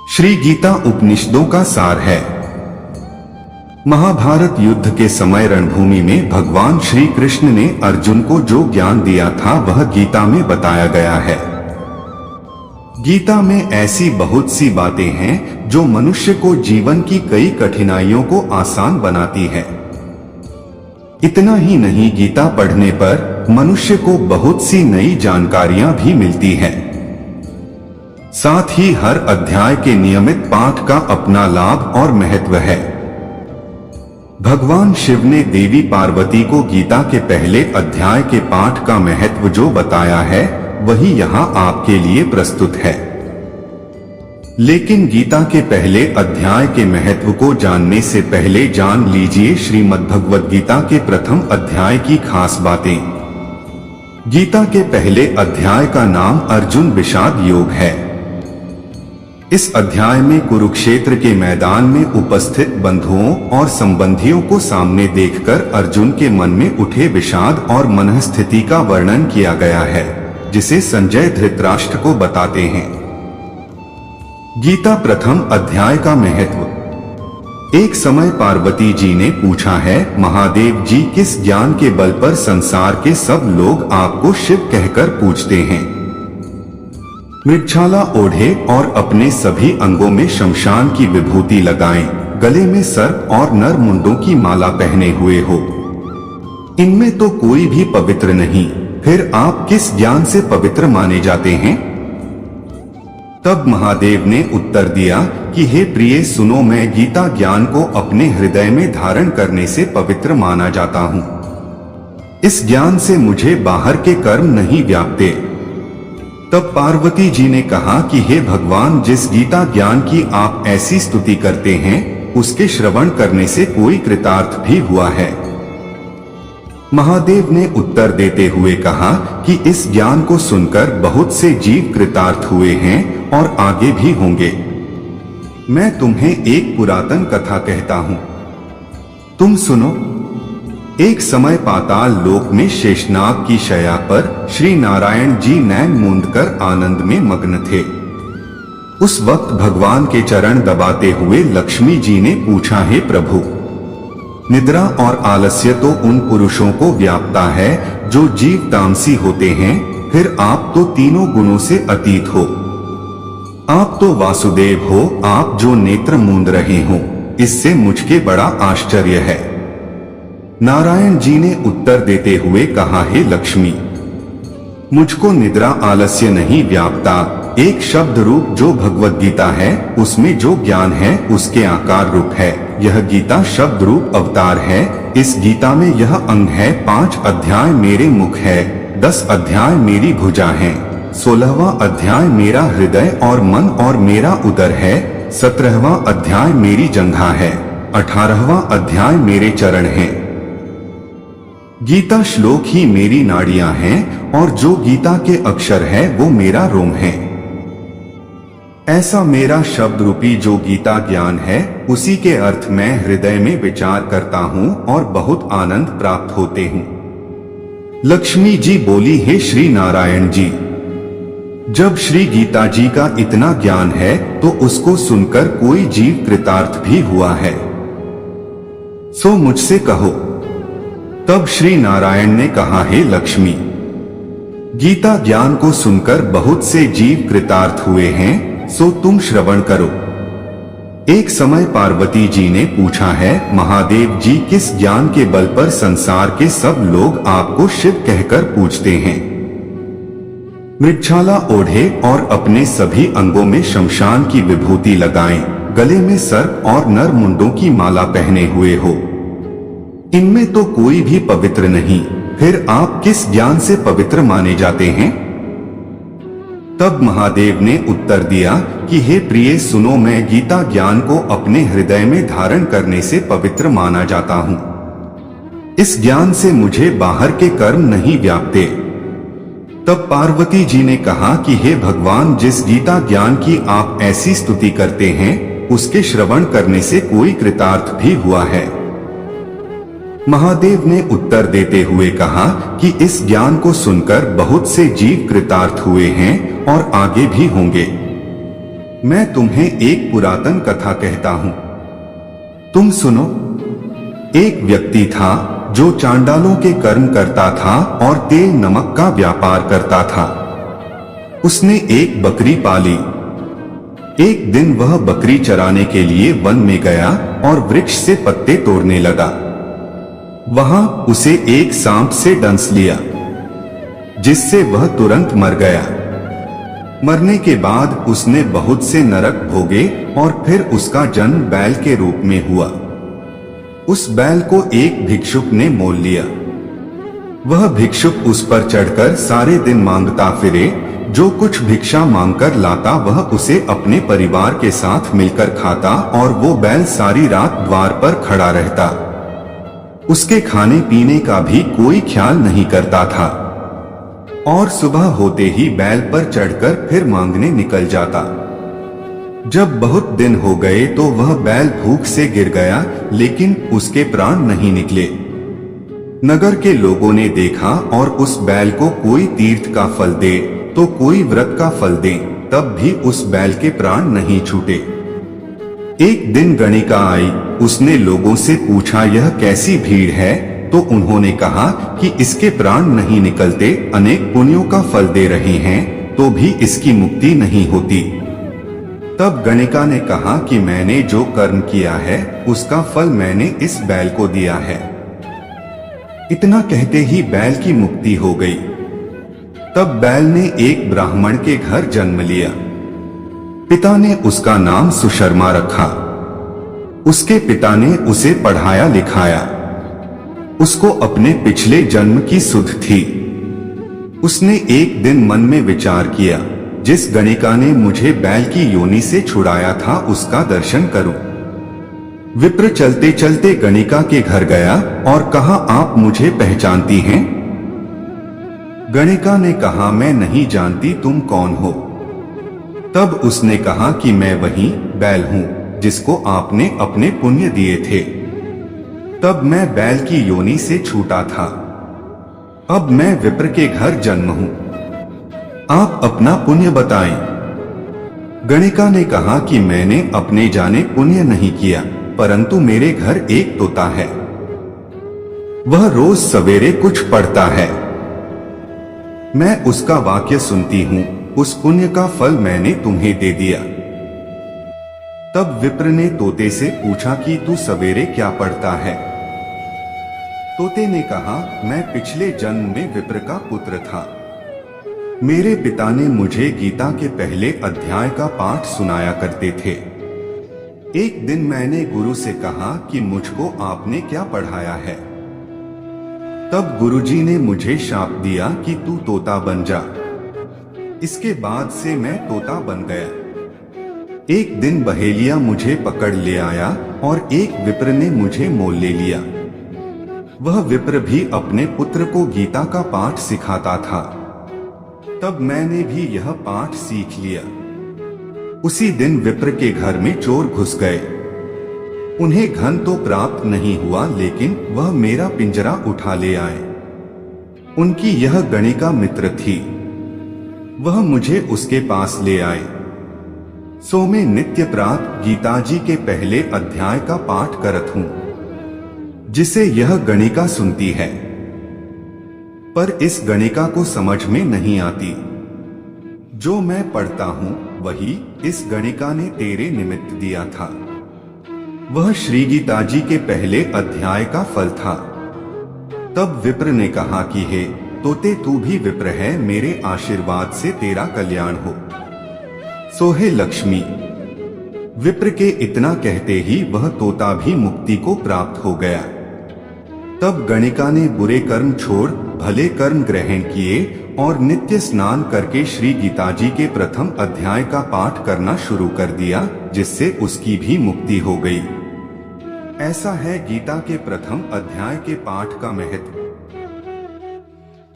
श्री गीता उपनिषदों का सार है। महाभारत युद्ध के समय रणभूमि में भगवान श्री कृष्ण ने अर्जुन को जो ज्ञान दिया था वह गीता में बताया गया है। गीता में ऐसी बहुत सी बातें हैं जो मनुष्य को जीवन की कई कठिनाइयों को आसान बनाती है। इतना ही नहीं, गीता पढ़ने पर मनुष्य को बहुत सी नई जानकारियां भी मिलती हैं। साथ ही हर अध्याय के नियमित पाठ का अपना लाभ और महत्व है। भगवान शिव ने देवी पार्वती को गीता के पहले अध्याय के पाठ का महत्व जो बताया है वही यहाँ आपके लिए प्रस्तुत है। लेकिन गीता के पहले अध्याय के महत्व को जानने से पहले जान लीजिए श्रीमद्भगवद गीता के प्रथम अध्याय की खास बातें। गीता के पहले अध्याय का नाम अर्जुन विषाद योग है। इस अध्याय में कुरुक्षेत्र के मैदान में उपस्थित बंधुओं और संबंधियों को सामने देखकर अर्जुन के मन में उठे विषाद और मनस्थिति का वर्णन किया गया है, जिसे संजय धृतराष्ट्र को बताते हैं। गीता प्रथम अध्याय का महत्व। एक समय पार्वती जी ने पूछा है, महादेव जी, किस ज्ञान के बल पर संसार के सब लोग आपको शिव कहकर पूजते हैं? मृगछाला ओढ़े और अपने सभी अंगों में शमशान की विभूति लगाएं, गले में सर्प और नर मुंडों की माला पहने हुए हो। इनमें तो कोई भी पवित्र नहीं, फिर आप किस ज्ञान से पवित्र माने जाते हैं? तब महादेव ने उत्तर दिया कि हे प्रिय सुनो, मैं गीता ज्ञान को अपने हृदय में धारण करने से पवित्र माना जाता हूँ। इस ज्ञान से मुझे बाहर के कर्म नहीं व्यापते। तब पार्वती जी ने कहा कि हे भगवान, जिस गीता ज्ञान की आप ऐसी स्तुति करते हैं उसके श्रवण करने से कोई कृतार्थ भी हुआ है? महादेव ने उत्तर देते हुए कहा कि इस ज्ञान को सुनकर बहुत से जीव कृतार्थ हुए हैं और आगे भी होंगे। मैं तुम्हें एक पुरातन कथा कहता हूं, तुम सुनो। एक समय पाताल लोक में शेषनाग की शैया पर श्री नारायण जी नैन मूंदकर आनंद में मग्न थे। उस वक्त भगवान के चरण दबाते हुए लक्ष्मी जी ने पूछा, हे प्रभु, निद्रा और आलस्य तो उन पुरुषों को व्यापता है जो जीव तामसी होते हैं, फिर आप तो तीनों गुणों से अतीत हो। आप तो वासुदेव हो, आप जो नेत्र मूंद रहे हो, इससे मुझके बड़ा आश्चर्य है। नारायण जी ने उत्तर देते हुए कहा, हे लक्ष्मी, मुझको निद्रा आलस्य नहीं व्यापता। एक शब्द रूप जो भगवद गीता है उसमें जो ज्ञान है उसके आकार रूप है। यह गीता शब्द रूप अवतार है। इस गीता में यह अंग है। 5 अध्याय मेरे मुख है, 10 अध्याय मेरी भुजा है, 16वां अध्याय मेरा हृदय और मन और मेरा उदर है, 17वां अध्याय मेरी जंघा है, 18वां अध्याय मेरे चरण हैं। गीता श्लोक ही मेरी नाड़ियां हैं और जो गीता के अक्षर है वो मेरा रोम है। ऐसा मेरा शब्द रूपी जो गीता ज्ञान है उसी के अर्थ मैं हृदय में विचार करता हूँ और बहुत आनंद प्राप्त होते हूँ। लक्ष्मी जी बोली, हे श्री नारायण जी, जब श्री गीता जी का इतना ज्ञान है तो उसको सुनकर कोई जीव कृतार्थ भी हुआ है, सो मुझसे कहो। तब श्री नारायण ने कहा, हे लक्ष्मी, गीता ज्ञान को सुनकर बहुत से जीव कृतार्थ हुए हैं, सो तुम श्रवण करो। एक समय पार्वती जी ने पूछा है, महादेव जी, किस ज्ञान के बल पर संसार के सब लोग आपको शिव कहकर पूजते हैं? मृगछाला ओढ़े और अपने सभी अंगों में शमशान की विभूति लगाएं, गले में सर्प और नर मुंडों की माला पहने हुए हो। इनमें तो कोई भी पवित्र नहीं, फिर आप किस ज्ञान से पवित्र माने जाते हैं? तब महादेव ने उत्तर दिया कि हे प्रिय सुनो, मैं गीता ज्ञान को अपने हृदय में धारण करने से पवित्र माना जाता हूँ। इस ज्ञान से मुझे बाहर के कर्म नहीं व्यापते। तब पार्वती जी ने कहा कि हे भगवान, जिस गीता ज्ञान की आप ऐसी स्तुति करते हैं उसके श्रवण करने से कोई कृतार्थ भी हुआ है। महादेव ने उत्तर देते हुए कहा कि इस ज्ञान को सुनकर बहुत से जीव कृतार्थ हुए हैं और आगे भी होंगे। मैं तुम्हें एक पुरातन कथा कहता हूं, तुम सुनो। एक व्यक्ति था जो चांडालों के कर्म करता था और तेल नमक का व्यापार करता था। उसने एक बकरी पाली। एक दिन वह बकरी चराने के लिए वन में गया और वृक्ष से पत्ते तोड़ने लगा। वहां उसे एक सांप से डंस लिया, जिससे वह तुरंत मर गया। मरने के बाद उसने बहुत से नरक भोगे और फिर उसका जन्म बैल के रूप में हुआ। उस बैल को एक भिक्षुक ने मोल लिया। वह भिक्षुक उस पर चढ़कर सारे दिन मांगता फिरे। जो कुछ भिक्षा मांगकर लाता वह उसे अपने परिवार के साथ मिलकर खाता और वो बैल सारी रात द्वार पर खड़ा रहता। उसके खाने पीने का भी कोई ख्याल नहीं करता था और सुबह होते ही बैल पर चढ़कर फिर मांगने निकल जाता। जब बहुत दिन हो गए तो वह बैल भूख से गिर गया, लेकिन उसके प्राण नहीं निकले। नगर के लोगों ने देखा और उस बैल को कोई तीर्थ का फल दे तो कोई व्रत का फल दे, तब भी उस बैल के प्राण नहीं छूटे। एक दिन गणिका आई। उसने लोगों से पूछा, यह कैसी भीड़ है? तो उन्होंने कहा कि इसके प्राण नहीं निकलते, अनेक पुण्यों का फल दे रहे हैं तो भी इसकी मुक्ति नहीं होती। तब गणिका ने कहा कि मैंने जो कर्म किया है उसका फल मैंने इस बैल को दिया है। इतना कहते ही बैल की मुक्ति हो गई। तब बैल ने एक ब्राह्मण के घर जन्म लिया। पिता ने उसका नाम सुशर्मा रखा। उसके पिता ने उसे पढ़ाया लिखाया। उसको अपने पिछले जन्म की सुध थी। उसने एक दिन मन में विचार किया, जिस गणिका ने मुझे बैल की योनि से छुड़ाया था उसका दर्शन करूं। विप्र चलते चलते गणिका के घर गया और कहा, आप मुझे पहचानती हैं? गणिका ने कहा, मैं नहीं जानती, तुम कौन हो? तब उसने कहा कि मैं वही बैल हूं जिसको आपने अपने पुण्य दिए थे। तब मैं बैल की योनि से छूटा था। अब मैं विप्र के घर जन्म हूं। आप अपना पुण्य बताएं। गणिका ने कहा कि मैंने अपने जाने पुण्य नहीं किया, परंतु मेरे घर एक तोता है। वह रोज सवेरे कुछ पढ़ता है। मैं उसका वाक्य सुनती हूं। उस पुण्य का फल मैंने तुम्हें दे दिया। तब विप्र ने तोते से पूछा कि तू सवेरे क्या पढ़ता है? तोते ने कहा, मैं पिछले जन्म में विप्र का पुत्र था। मेरे पिता ने मुझे गीता के पहले अध्याय का पाठ सुनाया करते थे। एक दिन मैंने गुरु से कहा कि मुझको आपने क्या पढ़ाया है? तब गुरुजी ने मुझे शाप दिया कि तू तोता बन जा। इसके बाद से मैं तोता बन गया। एक दिन बहेलिया मुझे पकड़ ले आया और एक विप्र ने मुझे मोल ले लिया। वह विप्र भी अपने पुत्र को गीता का पाठ सिखाता था। तब मैंने भी यह पाठ सीख लिया। उसी दिन विप्र के घर में चोर घुस गए। उन्हें धन तो प्राप्त नहीं हुआ, लेकिन वह मेरा पिंजरा उठा ले आए। उनकी यह गणिका मित्र थी। वह मुझे उसके पास ले आए। सो मैं नित्य प्रातः गीता जी के पहले अध्याय का पाठ करत हूं, जिसे यह गणिका सुनती है। पर इस गणिका को समझ में नहीं आती। जो मैं पढ़ता हूं वही इस गणिका ने तेरे निमित्त दिया था। वह श्री गीता जी के पहले अध्याय का फल था। तब विप्र ने कहा कि हे तोते, तू भी विप्र है, मेरे आशीर्वाद से तेरा कल्याण हो। सोहे लक्ष्मी। विप्र के इतना कहते ही वह तोता भी मुक्ति को प्राप्त हो गया। तब गणिका ने बुरे कर्म छोड़ भले कर्म ग्रहण किए और नित्य स्नान करके श्री गीता जी के प्रथम अध्याय का पाठ करना शुरू कर दिया, जिससे उसकी भी मुक्ति हो गई। ऐसा है गीता के प्रथम अध्याय के पाठ का महत्व।